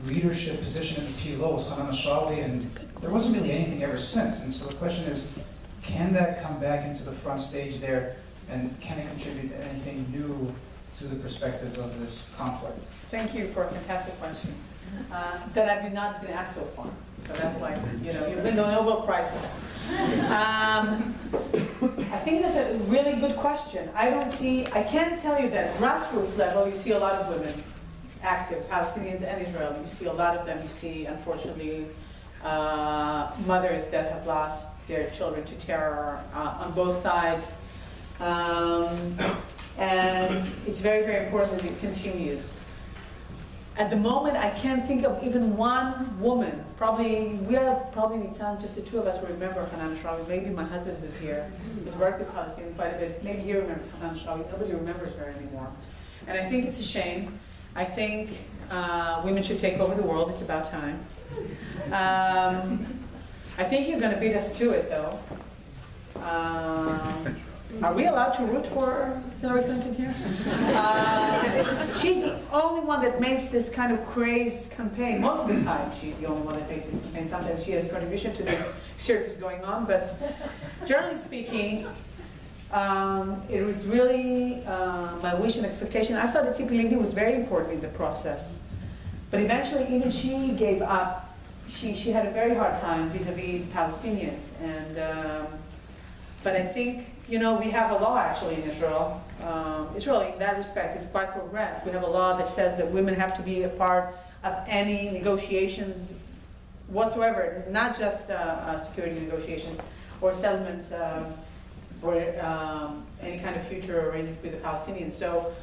leadership position in the PLO was Hanan Ashrawi, and there wasn't really anything ever since. And so the question is, can that come back into the front stage there, and can it contribute anything new to the perspective of this conflict? Thank you for a fantastic question that I've not been asked so far. So that's like, you know, you win the Nobel Prize for that. I think that's a really good question. I can't tell you that grassroots level, you see a lot of women active, Palestinians and Israel. You see a lot of them. You see, unfortunately, mothers that have lost their children to terror on both sides. And it's very, very important that it continues. At the moment, I can't think of even one woman. Probably Nitzan, just the two of us will remember Hanan Ashrawi. Maybe my husband who's here, who's worked with Palestinians quite a bit. Maybe he remembers Hanan Ashrawi. Nobody remembers her anymore. And I think it's a shame. I think women should take over the world. It's about time. I think you're going to beat us to it, though. Are we allowed to root for Hillary Clinton here? She's the only one that makes this kind of crazed campaign. Most of the time, she's the only one that makes this campaign. Sometimes she has a contribution to this circus going on, but generally speaking, it was really my wish and expectation. I thought that Tzipi Livni was very important in the process, but eventually, even she gave up. She had a very hard time vis-a-vis Palestinians, and but I think, you know, we have a law actually in Israel. Israel, in that respect, is quite progressed. We have a law that says that women have to be a part of any negotiations whatsoever, not just security negotiations or settlements or any kind of future arrangement with the Palestinians. So,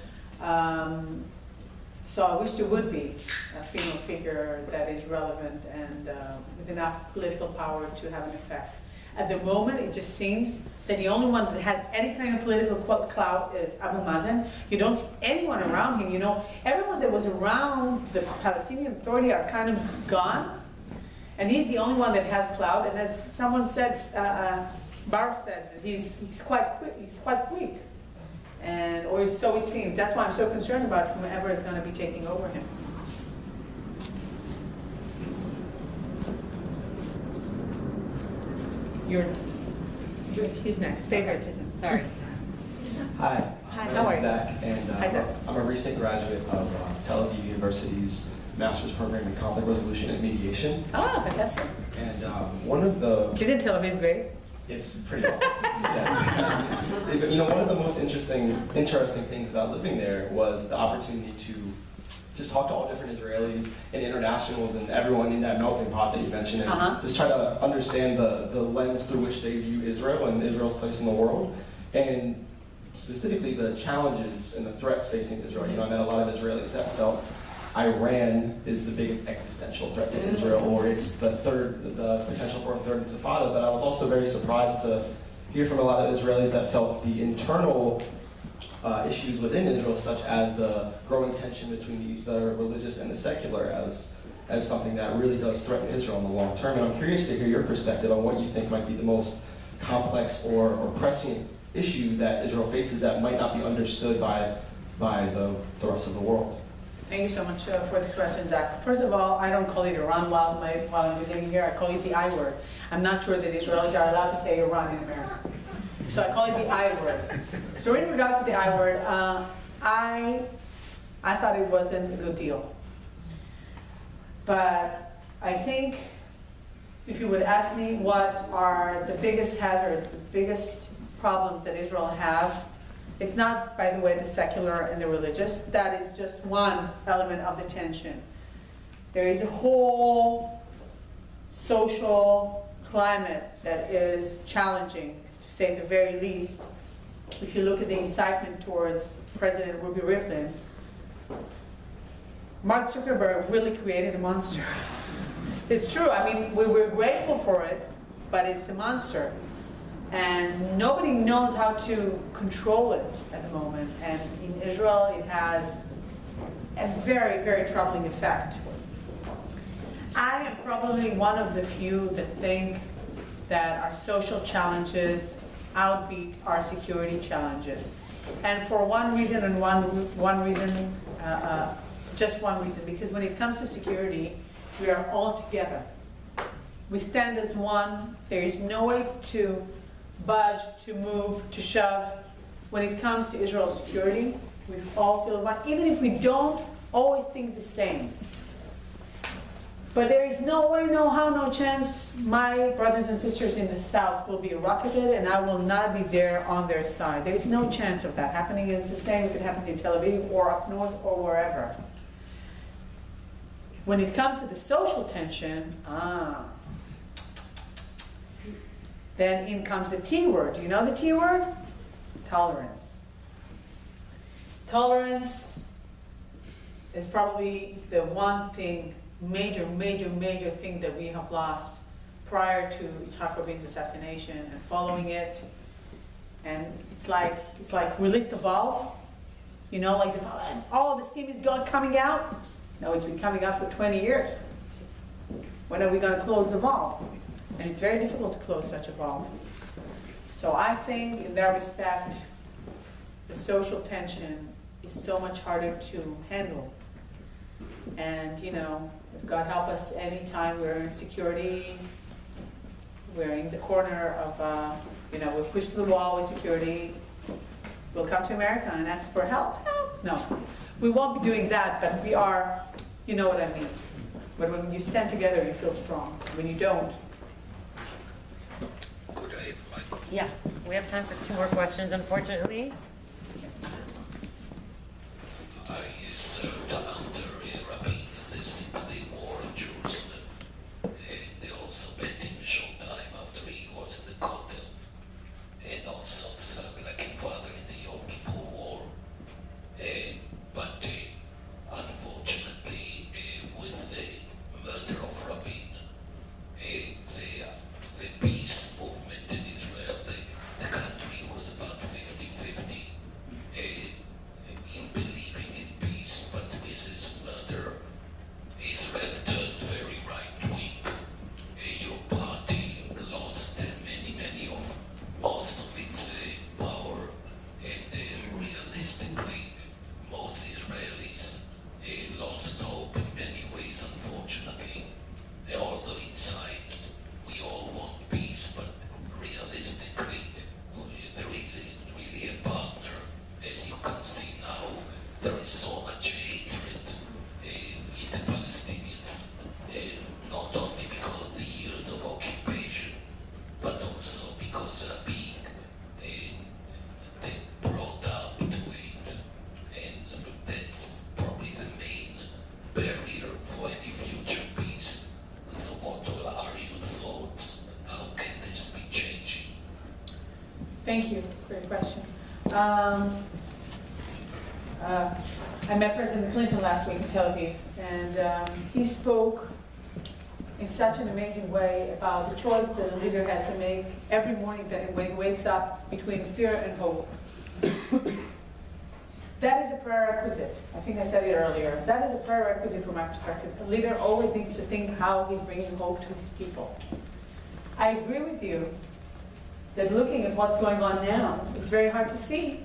so I wish there would be a female figure that is relevant and with enough political power to have an effect. At the moment, it just seems that the only one that has any kind of political clout is Abu Mazen. You don't see anyone around him. You know, everyone that was around the Palestinian Authority are kind of gone, and he's the only one that has clout. And as someone said, Baruch said, that he's quite weak, and or so it seems. That's why I'm so concerned about whomever is going to be taking over him. He's next. Favoritism. Sorry. Hi. Hi. My How are name is you? Zach, and Hi, Zach. I'm a recent graduate of Tel Aviv University's master's program in conflict resolution and mediation. Ah, fantastic. And one of the He's in Tel Aviv, great. it's pretty awesome. Yeah. You know, one of the most interesting things about living there was the opportunity to just talk to all different Israelis and internationals and everyone in that melting pot that you mentioned, and just try to understand the lens through which they view Israel and Israel's place in the world, and specifically the challenges and the threats facing Israel. You know, I met a lot of Israelis that felt Iran is the biggest existential threat to Israel, or it's the potential for a third intifada. But I was also very surprised to hear from a lot of Israelis that felt the internal issues within Israel, such as the growing tension between the religious and the secular, as something that really does threaten Israel in the long term. And I'm curious to hear your perspective on what you think might be the most complex or pressing issue that Israel faces that might not be understood by the rest of the world. Thank you so much for the question, Zach. First of all, I don't call it Iran while I'm visiting here. I call it the I word. I'm not sure that Israelis are allowed to say Iran in America. So I call it the I word. So in regards to the I word, I thought it wasn't a good deal. But I think if you would ask me what are the biggest hazards, the biggest problems that Israel have, it's not, by the way, the secular and the religious. That is just one element of the tension. There is a whole social climate that is challenging, to say the very least. If you look at the incitement towards President Ruby Rivlin, Mark Zuckerberg really created a monster. It's true. I mean, we're grateful for it, but it's a monster. And nobody knows how to control it at the moment. And in Israel, it has a very, very troubling effect. I am probably one of the few that think that our social challenges outbeat our security challenges. And for one reason and one reason just one reason, because when it comes to security, we are all together. We stand as one. There is no way to budge, to move, to shove. When it comes to Israel's security, we all feel one, even if we don't always think the same. But there is no way, no how, no chance my brothers and sisters in the south will be rocketed and I will not be there on their side. There is no chance of that happening. It's the same if it happens in Tel Aviv or up north or wherever. When it comes to the social tension, then in comes the T word. Do you know the T word? Tolerance. Tolerance is probably the one thing, major thing that we have lost prior to Yitzhak Rabin's assassination and following it. And it's like release the valve, you know, like the steam is coming out. No, it's been coming out for 20 years. When are we going to close the valve? And it's very difficult to close such a valve. So I think in that respect, the social tension is so much harder to handle. And, you know, if God help us, anytime we're in security, we're in the corner of, you know, we'll push the wall with security, we'll come to America and ask for help. No, we won't be doing that, but we are, you know what I mean. But when you stand together, you feel strong. When you don't. Yeah, we have time for 2 more questions, unfortunately. I served under Rabin in the 6-day war in Jerusalem, and they also met him a short time after he was in the Kotel, and also served like a father in the Yom Kippur War. But unfortunately, with the murder of Rabin, the peace movement in Israel, the country was about 50-50 in believing in peace, but with his murder, Israel turned very right-wing. Your party lost many of most of its power, and realistically, most Israelis lost hope in many ways, unfortunately. Although inside we all want peace, but realistically, there isn't really a partner. As you can see now, there is so much hatred in the Palestinians, not only because of the years of occupation, but also because they are being brought up to it. And that's probably the main barrier for any future peace. So what are your thoughts? How can this be changing? Thank you for your question. I met President Clinton last week in Tel Aviv, and he spoke in such an amazing way about the choice that a leader has to make every morning that when he wakes up between fear and hope. That is a prerequisite. I think I said it earlier. That is a prerequisite from my perspective. A leader always needs to think how he's bringing hope to his people. I agree with you that looking at what's going on now, it's very hard to see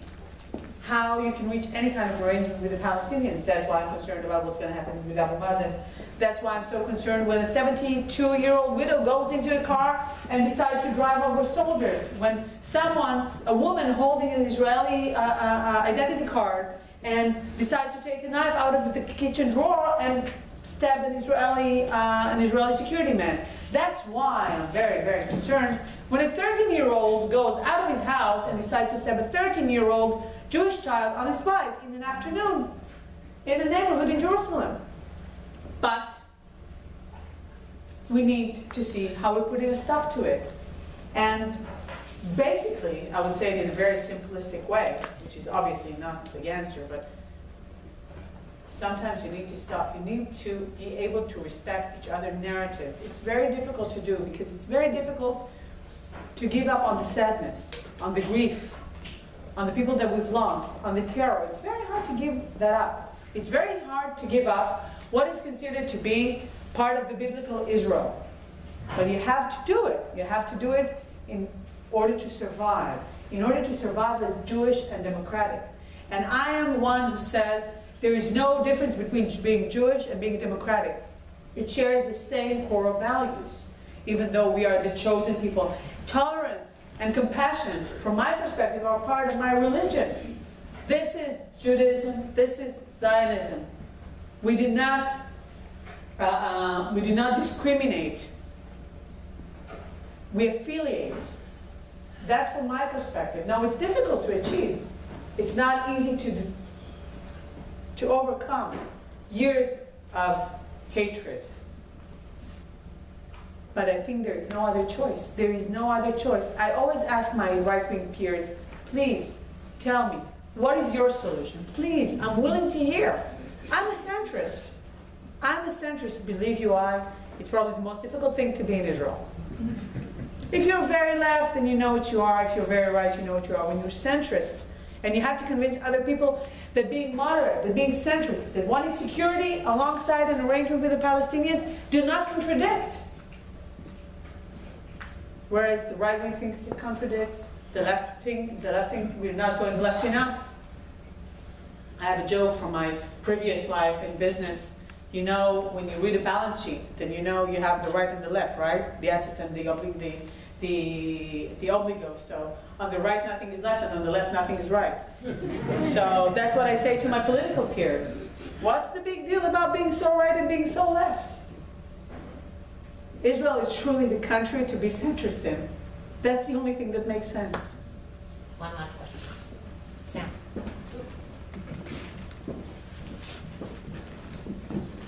how you can reach any kind of arrangement with the Palestinians. That's why I'm concerned about what's going to happen with Abu Mazen. That's why I'm so concerned when a 72-year-old widow goes into a car and decides to drive over soldiers. When someone, a woman holding an Israeli identity card and decides to take a knife out of the kitchen drawer and stab an Israeli security man. That's why I'm very concerned. When a 13-year-old goes out of his house and decides to stab a 13-year-old Jewish child on his bike in an afternoon in a neighborhood in Jerusalem. But we need to see how we're putting a stop to it. And basically, I would say it in a very simplistic way, which is obviously not the answer, but sometimes you need to stop. You need to be able to respect each other's narrative. It's very difficult to do because it's very difficult to give up on the sadness, on the grief, on the people that we've lost, on the terror. It's very hard to give that up. It's very hard to give up what is considered to be part of the biblical Israel. But you have to do it. You have to do it in order to survive. In order to survive as Jewish and democratic. And I am one who says There is no difference between being Jewish and being democratic. It shares the same core values, even though we are the chosen people. Tolerance and compassion, from my perspective, are part of my religion. This is Judaism, this is Zionism. We do not discriminate. We affiliate. That's from my perspective. Now, it's difficult to achieve. It's not easy to overcome years of hatred. But I think there is no other choice. There is no other choice. I always ask my right-wing peers, please tell me, what is your solution? Please, I'm willing to hear. I'm a centrist. I'm a centrist, believe you I. It's probably the most difficult thing to be in Israel. If you're very left, then you know what you are. If you're very right, you know what you are. When you're centrist, and you have to convince other people that being moderate, that being centrist, that wanting security alongside an arrangement with the Palestinians do not contradict. Whereas the right wing thinks it contradicts, the left think we're not going left enough. I have a joke from my previous life in business. You know, when you read a balance sheet, then you know you have the right and the left, right? The assets and the obligo. So on the right, nothing is left, and on the left, nothing is right. So that's what I say to my political peers. What's the big deal about being so right and being so left? Israel is truly the country to be centrist in. That's the only thing that makes sense. One last question. Sam.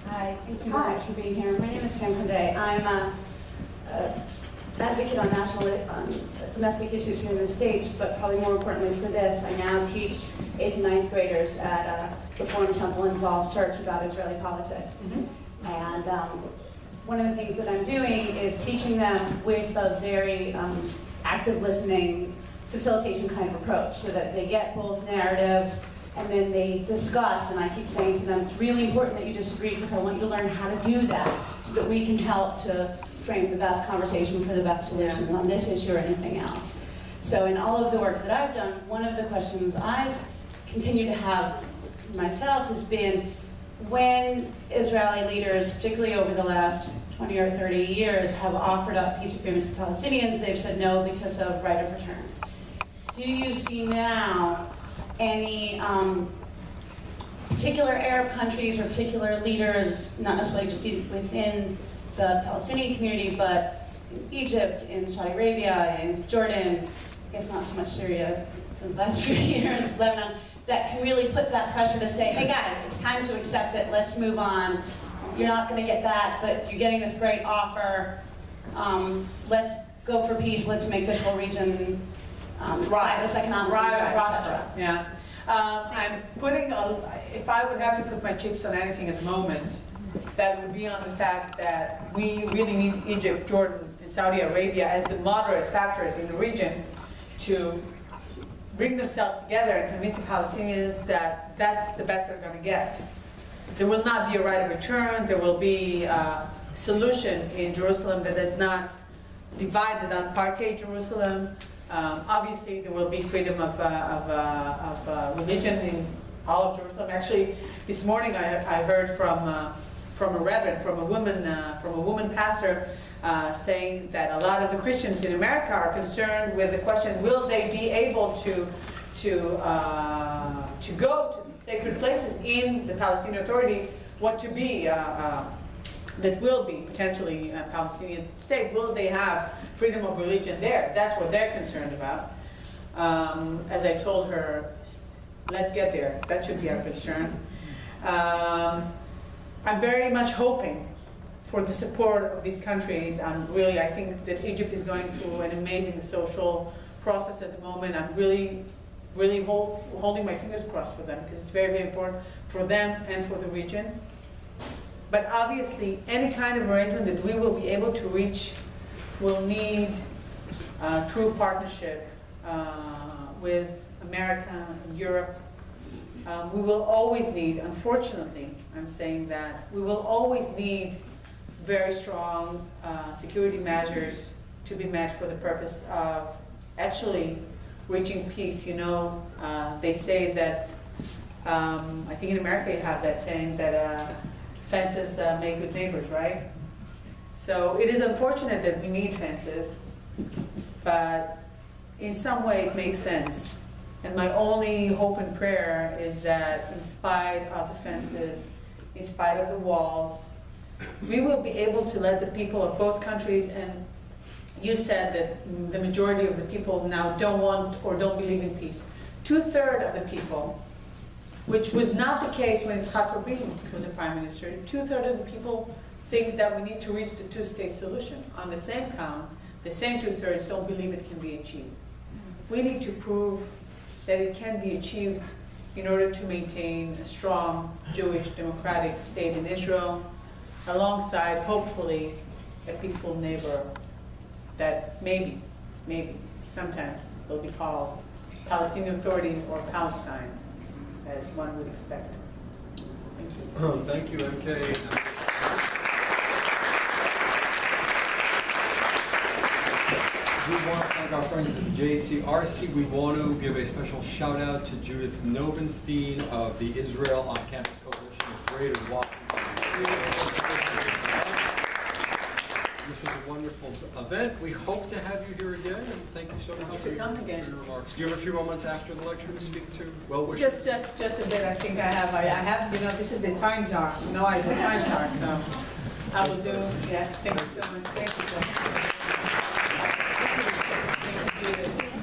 Hi, thank you very much for being here. My name is Pam Conde. I'm an advocate on domestic issues here in the States, but probably more importantly for this, I now teach 8th and 9th graders at a Reform Temple in Falls Church about Israeli politics. Mm-hmm. And one of the things that I'm doing is teaching them with a very active listening, facilitation kind of approach, so that they get both narratives and then they discuss, and I keep saying to them, it's really important that you disagree because I want you to learn how to do that so that we can help to frame the best conversation for the best solution on this issue or anything else. So in all of the work that I've done, one of the questions I continue to have myself has been, when Israeli leaders, particularly over the last 20 or 30 years, have offered up peace agreements to Palestinians, they've said no because of right of return. Do you see now any particular Arab countries or particular leaders, not necessarily just within the Palestinian community, but in Egypt, in Saudi Arabia, in Jordan, I guess not so much Syria for the last few years, Lebanon, that can really put that pressure to say, hey guys, it's time to accept it, let's move on. You're not going to get that, but you're getting this great offer. Let's go for peace, let's make this whole region this economic prosper. Yeah. I'm putting, if I would have to put my chips on anything at the moment, that would be on the fact that we really need Egypt, Jordan, and Saudi Arabia as the moderate factors in the region to bring themselves together and convince the Palestinians that that's the best they're going to get. There will not be a right of return. There will be a solution in Jerusalem that is not divided on apartheid Jerusalem. Obviously, there will be freedom of religion in all of Jerusalem. Actually, this morning I heard from a reverend, from a woman pastor, saying that a lot of the Christians in America are concerned with the question: will they be able to go to sacred places in the Palestinian Authority? What to be? That will be potentially a Palestinian state. Will they have freedom of religion there? That's what they're concerned about. As I told her, let's get there. That should be our concern. I'm very much hoping for the support of these countries. I think that Egypt is going through an amazing social process at the moment. I'm really holding my fingers crossed for them, because it's very, very important for them and for the region. But obviously, any kind of arrangement that we will be able to reach will need true partnership with America and Europe. We will always need, unfortunately, I'm saying that, we will always need very strong security measures to be met for the purpose of actually reaching peace. You know, they say that I think in America you have that saying that fences make good neighbors, right? So it is unfortunate that we need fences, but in some way it makes sense. And my only hope and prayer is that in spite of the fences, in spite of the walls, we will be able to let the people of both countries, and you said that the majority of the people now don't want or don't believe in peace. 2/3 of the people, which was not the case when Yitzhak Rabin was a prime minister, 2/3 of the people think that we need to reach the two-state solution. On the same count, the same 2/3 don't believe it can be achieved. We need to prove that it can be achieved in order to maintain a strong Jewish democratic state in Israel, alongside, hopefully, a peaceful neighbor that maybe, sometime will be called Palestinian Authority or Palestine, as one would expect. Thank you. Thank you, MK. We want to thank our friends at JCRC. We want to give a special shout out to Judith Novenstein of the Israel on Campus Coalition of Greater Washington. This was a wonderful event. We hope to have you here again, and thank you so much Hope for to come again. your remarks. Do you have a few moments after the lecture to speak to well-wishers? Just a bit, I think I have. I have, this is the time czar. I the time czar, so I will do, yeah, thank you so much. Thank you so much. Thank you.